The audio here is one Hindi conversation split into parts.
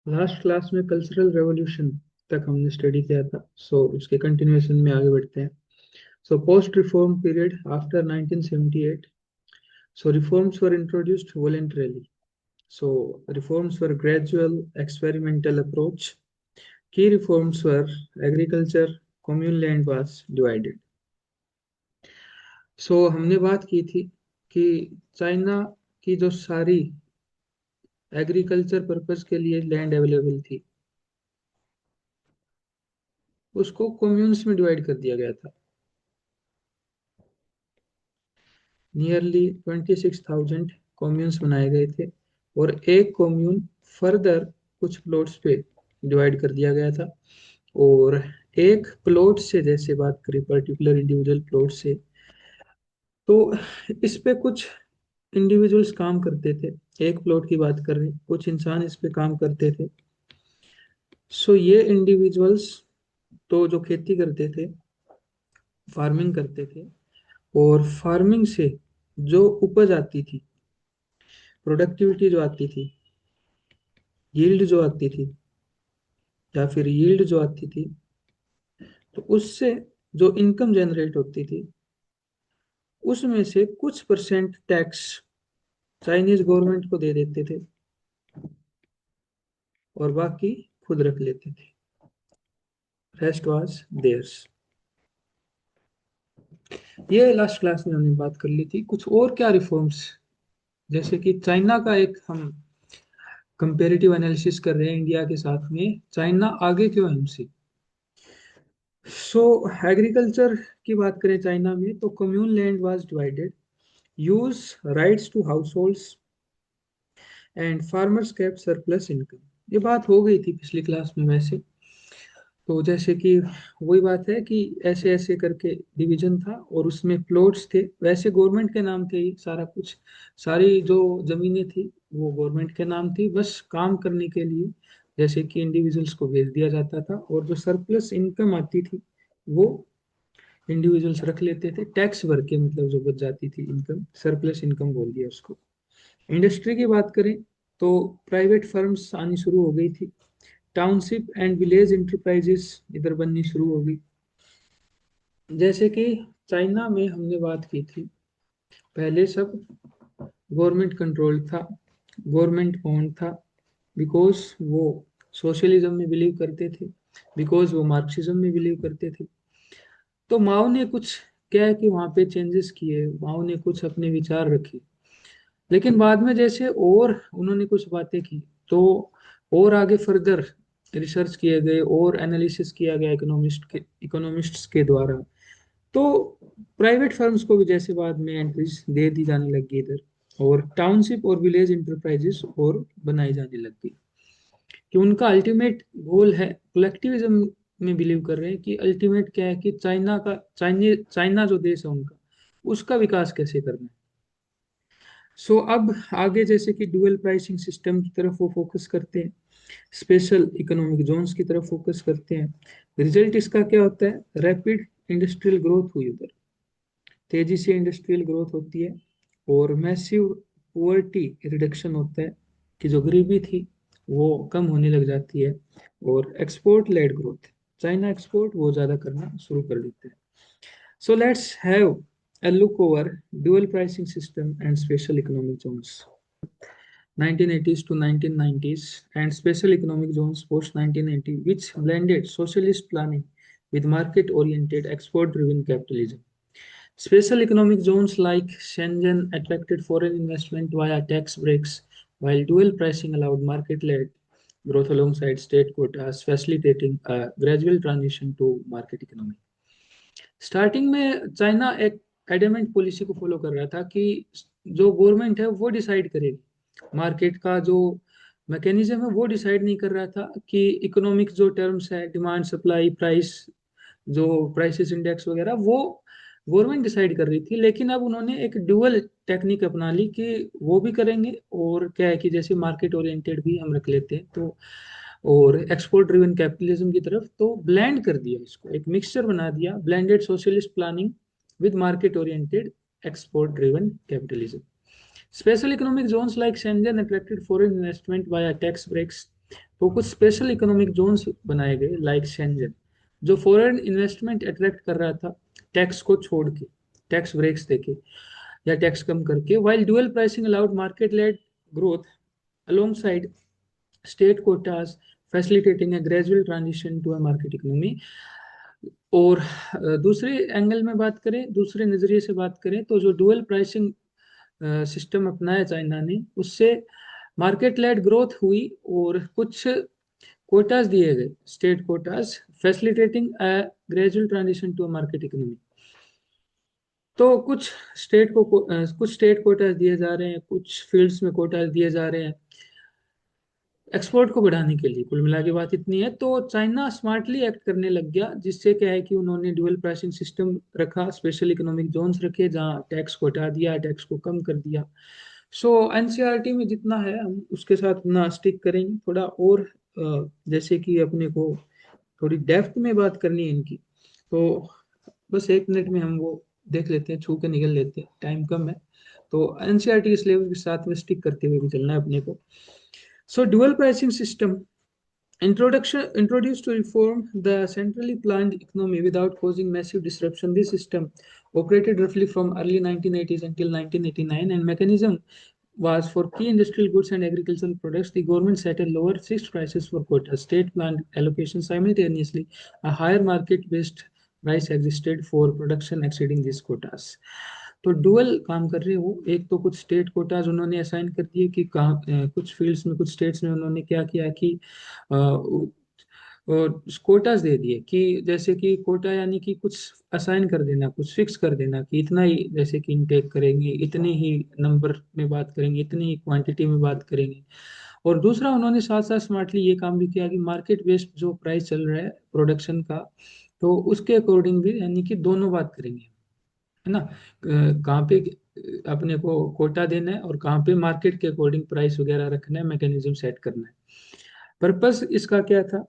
लास्ट क्लास में कल्चरल रेवोल्यूशन तक हमने स्टडी किया था। उसके कंटिन्यूएशन में आगे बढ़ते हैं। Post reform period after 1978। Reforms were introduced voluntarily. Reforms were gradual experimental approach. Key reforms were agriculture, commune land was divided. हमने बात की थी कि चाइना की जो सारी एग्रीकल्चर पर्पस के लिए लैंड अवेलेबल थी उसको कम्यून्स में डिवाइड कर दिया गया था। नियरली 26,000 कॉम्यून्स बनाए गए थे और एक कॉम्यून फर्दर कुछ प्लॉट्स पे डिवाइड कर दिया गया था। और एक प्लॉट से जैसे बात करें पर्टिकुलर इंडिविजुअल प्लॉट से, तो इस पे कुछ इंडिविजुअल्स काम करते थे। एक प्लॉट की बात कर रहे हैं, कुछ इंसान इस पे काम करते थे। ये इंडिविजुअल्स तो जो खेती करते थे, फार्मिंग करते थे, और फार्मिंग से जो उपज आती थी, प्रोडक्टिविटी जो आती थी, यील्ड जो आती थी या फिर यील्ड जो आती थी, तो उससे जो इनकम जनरेट होती थी उसमें से कुछ परसेंट टैक्स चाइनीज गवर्नमेंट को दे देते थे और बाकी खुद रख लेते थे। Rest was theirs. ये लास्ट क्लास में हमने बात कर ली थी। कुछ और क्या रिफॉर्म्स, जैसे कि चाइना का एक हम कंपेरेटिव एनालिसिस कर रहे हैं इंडिया के साथ में, चाइना आगे क्यों है हमसे। सो एग्रीकल्चर की बात करें चाइना में, तो commune land was divided, use rights to households and farmers kept surplus income. ये बात हो गई थी पिछली क्लास में वैसे। तो जैसे कि वही बात है कि ऐसे ऐसे करके डिवीजन था और उसमें प्लॉट्स थे, वैसे गवर्नमेंट के नाम थे ये सारा कुछ। सारी जो जमीनें थी वो गवर्नमेंट के नाम थी, बस काम करने के लिए जैसे कि इंडिविजुअल्स को भेज दिया जाता था, और जो सरप्लस इनकम आती थी वो इंडिविजुअल्स रख लेते थे टैक्स भर के, मतलब जो बच जाती थी इनकम, सरप्लस इनकम बोल दिया उसको। इंडस्ट्री की बात करें तो प्राइवेट फर्म्स आनी शुरू हो गई थी, टाउनशिप एंड विलेज इंटरप्राइजेस इधर बननी शुरू हो गई। जैसे कि चाइना में हमने बात की थी, पहले सब गवर्नमेंट कंट्रोल था, गवर्नमेंट ओन था, बिकॉज वो सोशलिज्म में बिलीव करते थे, बिकॉज वो मार्क्सिज्म में बिलीव करते थे। तो माओ ने कुछ क्या है कि वहाँ पे चेंजेस किए, माओ ने कुछ अपने विचार रखे, लेकिन बाद में जैसे और उन्होंने कुछ बातें की, तो और आगे फर्दर रिसर्च किए गए और एनालिसिस किया गया इकोनॉमिस्ट्स के द्वारा। तो प्राइवेट फर्म्स को भी जैसे बाद में एंट्रीज दे दी जाने लगी इधर, और टाउनशिप और विलेज इंटरप्राइजेस और बनाई जाने लगी, कि उनका अल्टीमेट गोल है, कलेक्टिविज्म में बिलीव कर रहे हैं कि अल्टीमेट क्या है कि चाइना जो देश है उनका, उसका विकास कैसे करना है। अब आगे जैसे कि डुअल प्राइसिंग सिस्टम की तरफ वो फोकस करते हैं, स्पेशल इकोनॉमिक जोन्स की तरफ फोकस करते हैं। रिजल्ट इसका क्या होता है, रैपिड इंडस्ट्रियल ग्रोथ हुई उधर, तेजी से इंडस्ट्रियल ग्रोथ होती है, और मैसिव पुअर्टी रिडक्शन होता है, कि जो गरीबी थी वो कम होने लग जाती है, और export led growth, China export वो ज़्यादा करना शुरू कर देते हैं। Let's have a look over dual pricing system and special economic zones 1980s to 1990s and special economic zones post 1990, which blended socialist planning with market oriented export driven capitalism. Special economic zones like Shenzhen attracted foreign investment via tax breaks, while dual pricing allowed market-led growth alongside state quotas, facilitating a gradual transition to market economy. Starting में चाइना एक एडमेंट पॉलिसी को फॉलो कर रहा था कि जो गवर्नमेंट है वो डिसाइड करेगी, मार्केट का जो मैकेनिज्म है वो डिसाइड नहीं कर रहा था, कि इकोनॉमिक जो टर्म्स है, डिमांड सप्लाई प्राइस, जो प्राइसेस इंडेक्स वगैरह, वो गवर्नमेंट डिसाइड कर रही थी। लेकिन अब उन्होंने एक ड्यूअल टेक्निक अपना ली कि वो भी करेंगे, और क्या है कि जैसे मार्केट ओरिएंटेड भी हम रख लेते हैं, तो और एक्सपोर्ट ड्रिवन कैपिटलिज्म की तरफ, तो ब्लेंड कर दिया, इसको एक मिक्सचर बना दिया, blended socialist planning with market oriented export driven capitalism. Special economic zones like Shenzhen attracted foreign investment via tax breaks, तो कुछ स्पेशल इकोनॉमिक जोन्स बनाए गए लाइक शेंजन, जो फॉरेन इन्वेस्टमेंट अट्रैक्ट कर रहा था टैक्स को छोड़ के, टैक्स ब्रेक्स देके या टैक्स कम करके, while dual pricing allowed market-led growth alongside state quotas, facilitating a gradual transition to a market economy. और दूसरे एंगल में बात करें, दूसरे नजरिए से बात करें, तो जो डुअल प्राइसिंग सिस्टम अपनाया चाइना ने, उससे मार्केट लेड ग्रोथ हुई और कुछ कोटाज दिए गए, state quotas, facilitating a gradual transition to a market economy. तो कुछ स्टेट कोटाज दिए जा रहे हैं, कुछ फील्ड्स में कोटाज दिए जा रहे हैं एक्सपोर्ट को बढ़ाने के लिए। कुल मिला के बात इतनी है। तो चाइना स्मार्टली एक्ट करने लग गया, जिससे क्या है कि उन्होंने ड्यूअल प्राइसिंग सिस्टम रखा, स्पेशल इकोनॉमिक जोन्स रखे जहाँ टैक्स को हटा दिया, टैक्स को कम कर दिया। सो एनसीईआरटी में जितना है हम उसके साथ अपना स्टिक करेंगे थोड़ा और। जैसे कि अपने को थोड़ी डेप्थ में बात करनी है इनकी, तो बस 1 मिनट में हम वो देख लेते हैं, छू के निकल लेते हैं, टाइम कम है। तो एनसीईआरटी के सिलेबस के साथ में स्टिक करते हुए भी चलना है अपने को। So dual pricing system introduced to reform the centrally planned economy without causing massive disruption. This system operated roughly from early 1980s until 1989, and mechanism was for key industrial goods and agricultural products. The government set a lower fixed prices for quotas, state planned allocation simultaneously. A higher market-based price existed for production exceeding these quotas. तो डुअल काम कर रहे हो, एक तो कुछ स्टेट कोटाज उन्होंने असाइन कर दिए कि कहाँ कुछ फील्ड्स में, कुछ स्टेट्स में उन्होंने क्या किया कि और कोटाज दे दिए कि जैसे कि कोटा यानी कि कुछ असाइन कर देना, कुछ फिक्स कर देना कि इतना ही, जैसे कि इनटेक करेंगे, इतने ही नंबर में बात करेंगे, इतनी ही क्वांटिटी में बात करेंगे। और दूसरा उन्होंने साथ साथ स्मार्टली ये काम भी किया कि मार्केट बेस्ड जो प्राइस चल रहा है प्रोडक्शन का, तो उसके अकॉर्डिंग भी, यानी कि दोनों बात करेंगे, है ना। कहाँ पे अपने को कोटा देना है और कहाँ पे मार्केट के अकॉर्डिंग प्राइस वगैरह रखना है, मैकेनिज्म सेट करना है। पर्पस इसका क्या था?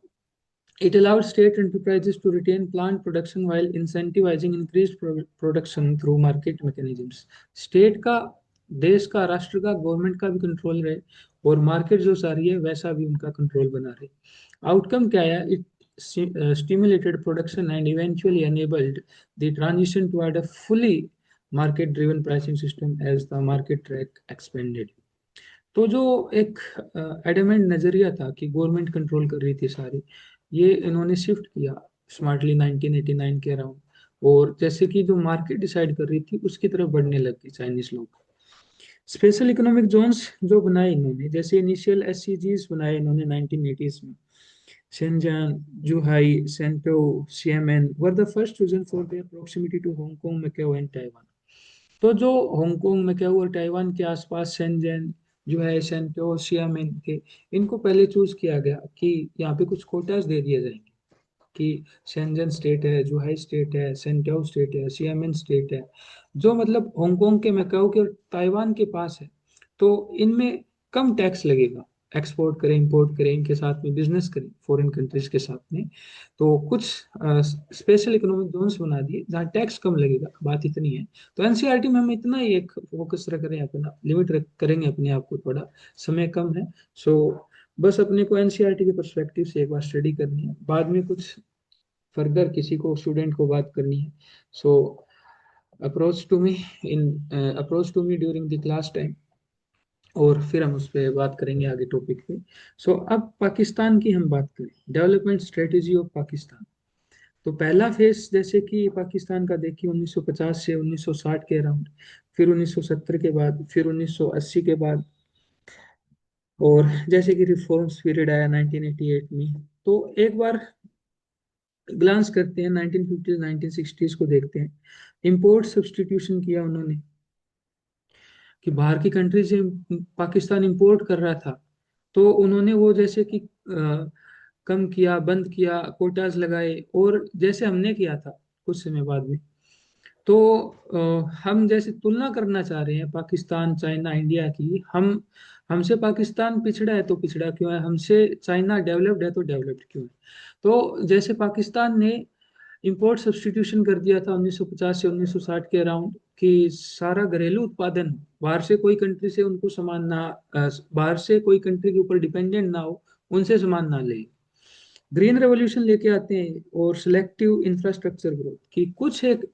It allowed state enterprises to retain plant production while incentivizing increased production through market mechanisms. State का, देश का, राष्ट्र का, गवर्नमेंट का भी कंट्रोल रहे और मार्केट जो सारी है वैसा भी उनका कंट्रोल बना रहे। आउटकम क्या है? It stimulated production and eventually enabled the transition toward a fully market driven pricing system as the market track expanded. तो जो एक एडमेंट नजरिया था कि गवर्नमेंट कंट्रोल कर रही थी सारी, ये इन्होंने शिफ्ट किया स्मार्टली 1989 के अराउंड, और जैसे कि जो मार्केट डिसाइड कर रही थी उसकी तरफ बढ़ने लग गए चाइनीज लोग। स्पेशल इकोनॉमिक जोन्स जो बनाए इन्होंने, जैसे इनिशियल एससीजीज बनाए इन्होंने 1980s में, Shenzhen, Zhuhai, Shantou, Xiamen were the first region for their proximity to Hong Kong, Macao and Taiwan. तो जो हांगकांग में क्या हुआ, ताइवान के आसपास शेंजन जो है, सेंटो, शियामिन के, इनको पहले चूज किया गया कि यहाँ पे कुछ कोटास दे दिए जाएंगे कि शेंजन स्टेट है, जुहाई स्टेट है, सेंटाओ स्टेट है, शियामिन स्टेट है, जो मतलब हांगकांग के, मैकाओ के और ताइवान के पास है। तो इनमें कम टैक्स लगेगा, एक्सपोर्ट करें, इंपोर्ट करें, इनके साथ में बिजनेस करें फॉरेन कंट्रीज के साथ में। तो कुछ स्पेशल इकोनॉमिक जोन्स बना दिए जहाँ टैक्स कम लगेगा, बात इतनी है। तो एनसीईआरटी में हम इतना ही एक फोकस रख रहे हैं, अपना लिमिट रख करेंगे अपने आप को, थोड़ा समय कम है। सो बस अपने को एनसीईआरटी के पर्सपेक्टिव से एक बार स्टडी करनी है, बाद में कुछ फर्दर किसी को, स्टूडेंट को बात करनी है। So approach to me in approach to me during the class time, और फिर हम उस पर बात करेंगे आगे टॉपिक पे। सो अब पाकिस्तान की हम बात करें, डेवलपमेंट स्ट्रेटेजी ऑफ पाकिस्तान। तो पहला फेज जैसे कि पाकिस्तान का देखिए 1950 से 1960 के अराउंड, फिर 1970 के बाद, फिर 1980 के बाद, और जैसे कि रिफॉर्म्स पीरियड आया 1988 में। तो एक बार ग्लांस करते हैं 1950 1960s को, देखते हैं। इंपोर्ट सब्सटीट्यूशन किया उन्होंने कि बाहर की कंट्री से पाकिस्तान इंपोर्ट कर रहा था, तो उन्होंने वो जैसे कि कम किया, बंद किया, कोटाज लगाए, और जैसे हमने किया था कुछ समय बाद में। तो हम जैसे तुलना करना चाह रहे हैं पाकिस्तान, चाइना, इंडिया की, हम हमसे पाकिस्तान पिछड़ा है तो पिछड़ा क्यों है, हमसे चाइना डेवलप्ड है तो डेवलप्ड क्यों है। तो जैसे पाकिस्तान ने इंपोर्ट सब्सटीट्यूशन कर दिया था 1950 से 1960 के अराउंड, कि सारा घरेलू उत्पादन, बाहर से कोई कंट्री से उनको सामान ना, बाहर से कोई कंट्री के ऊपर डिपेंडेंट ना हो, उनसे सामान ना ले। ग्रीन रेवोल्यूशन लेके आते हैं और सिलेक्टिव इंफ्रास्ट्रक्चर ग्रोथ की, कुछ एक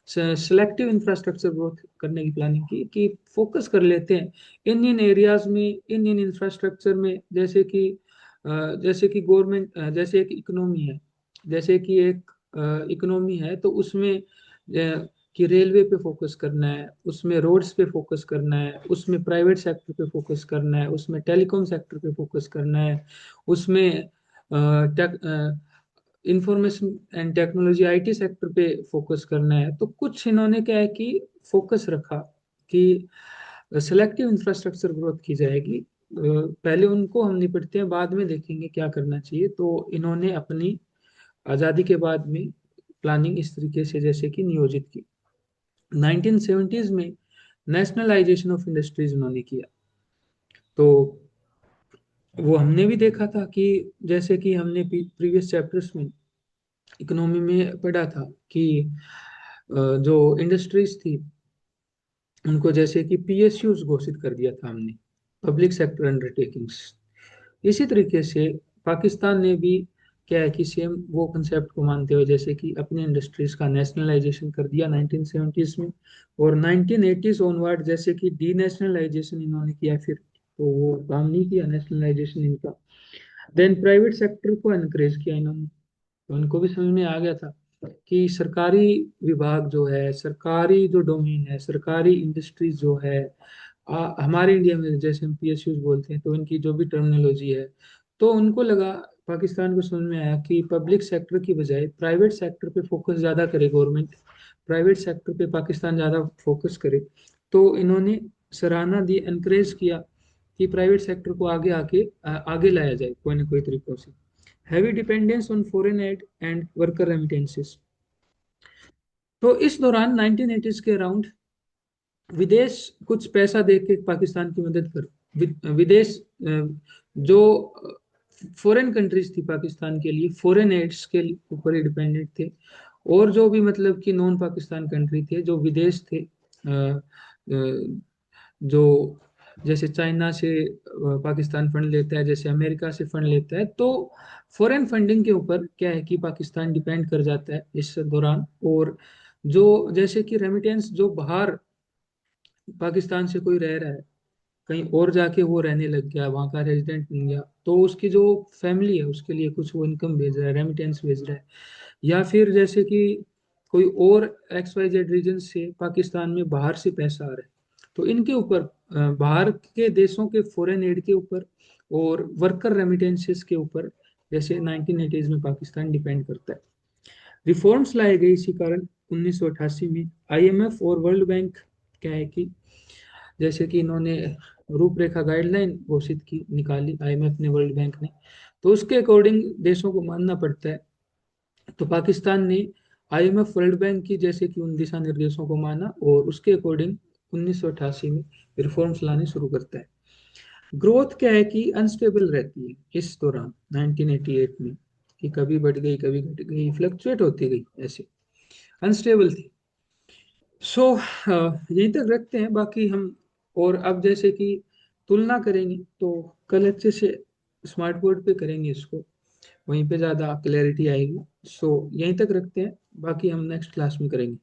सिलेक्टिव इंफ्रास्ट्रक्चर ग्रोथ करने की प्लानिंग की कि फोकस कर लेते हैं इन इन एरियाज में, इन इन इंफ्रास्ट्रक्चर में, जैसे कि गवर्नमेंट, जैसे एक इकोनॉमी है, जैसे कि एक इकोनॉमी है तो उसमें कि रेलवे पे फोकस करना है, उसमें रोड्स पे फोकस करना है, उसमें प्राइवेट सेक्टर पे फोकस करना है, उसमें टेलीकॉम सेक्टर पे फोकस करना है, उसमें information and technology IT sector पे फोकस करना है। तो कुछ इन्होंने क्या है कि फोकस रखा कि सेलेक्टिव इंफ्रास्ट्रक्चर ग्रोथ की जाएगी। पहले उनको हम निपटते हैं, बाद में देखेंगे क्या करना चाहिए। तो इन्होंने अपनी आज़ादी के बाद में प्लानिंग इस तरीके से जैसे कि नियोजित की। 1970s में नेशनलाइजेशन ऑफ इंडस्ट्रीज उन्होंने किया। तो वो हमने भी देखा था कि जैसे कि हमने प्रीवियस चैप्टर्स में इकोनॉमी में पढ़ा था कि जो इंडस्ट्रीज थी उनको जैसे कि पीएसयूज घोषित कर दिया था हमने, पब्लिक सेक्टर अंडरटेकिंग्स। इसी तरीके से पाकिस्तान ने भी क्या है कि सेम वो कंसेप्ट को मानते हुए जैसे कि अपनी इंडस्ट्रीज का नेशनलाइजेशन कर दिया 1970s में। और 1980s ऑनवर्ड जैसे कि डी नेशनलाइजेशन इन्होंने किया फिर, तो वो काम नहीं किया नेशनलाइजेशन इनका। देन प्राइवेट सेक्टर को एनकरेज किया इन्होंने। तो उनको भी समझ में आ गया था कि सरकारी विभाग जो है, सरकारी जो डोमेन है, सरकारी इंडस्ट्रीज जो है, हमारे इंडिया में जैसे हम पीएसयूज बोलते हैं तो इनकी जो भी टर्मिनोलॉजी है, तो उनको लगा, पाकिस्तान को समझ में आया कि पब्लिक सेक्टर की बजाय प्राइवेट सेक्टर पे फोकस ज़्यादा करे गवर्नमेंट, प्राइवेट सेक्टर पे पाकिस्तान ज़्यादा फोकस करे। तो इन्होंने सराहना दी, एनकरेज किया कि प्राइवेट सेक्टर को आगे लाया जाए कोई ना कोई तरीकों से। Heavy dependence on foreign add and worker remittances. तो इस दौरान 1980s के अराउंड विदेश कुछ पैसा दे के पाकिस्तान की मदद कर, विदेश जो फॉरेन कंट्रीज थी पाकिस्तान के लिए फॉरेन एड्स के ऊपर ही डिपेंडेंट थे। और जो भी मतलब कि नॉन पाकिस्तान कंट्री थे, जो विदेश थे, जो जैसे चाइना से पाकिस्तान फंड लेता है, जैसे अमेरिका से फंड लेता है, तो फॉरेन फंडिंग के ऊपर क्या है कि पाकिस्तान डिपेंड कर जाता है इस दौरान। और जो जैसे कि रेमिटेंस जो बाहर पाकिस्तान से कोई रह रहा है, कहीं और जाके वो रहने लग गया, वहाँ का रेजिडेंट बन गया, तो उसकी जो फैमिली है उसके लिए कुछ वो इनकम भेज रहा है, रेमिटेंस भेज रहा है। या फिर जैसे कि कोई और XYZ रीजन से पाकिस्तान में बाहर से पैसा आ रहा है, तो इनके ऊपर बाहर के देशों के फॉरेन एड के ऊपर और वर्कर रेमिटेंसेस के ऊपर जैसे 1980s में पाकिस्तान डिपेंड करता है। रिफॉर्म्स लाए गए इसी कारण 1988 में। IMF और वर्ल्ड बैंक क्या है कि जैसे कि इन्होंने रूपरेखा गाइडलाइन घोषित की, निकाली IMF ने, वर्ल्ड बैंक ने, तो उसके अकॉर्डिंग देशों को मानना पड़ता है। तो पाकिस्तान ने IMF वर्ल्ड बैंक की जैसे कि उन दिशा निर्देशों को माना और उसके अकॉर्डिंग 1988 में रिफॉर्म्स लाने शुरू करता है। ग्रोथ क्या है कि अनस्टेबल रहती है इस दौरान 1988 में, कि कभी बढ़ गई कभी घट गई, फ्लक्चुएट होती गई, ऐसे अनस्टेबल थी। सो यहीं तक रखते हैं, बाकी हम और अब जैसे कि तुलना करेंगे तो कल अच्छे से स्मार्ट बोर्ड पे करेंगे इसको, वहीं पे ज़्यादा क्लैरिटी आएगी। सो यहीं तक रखते हैं, बाकी हम नेक्स्ट क्लास में करेंगे।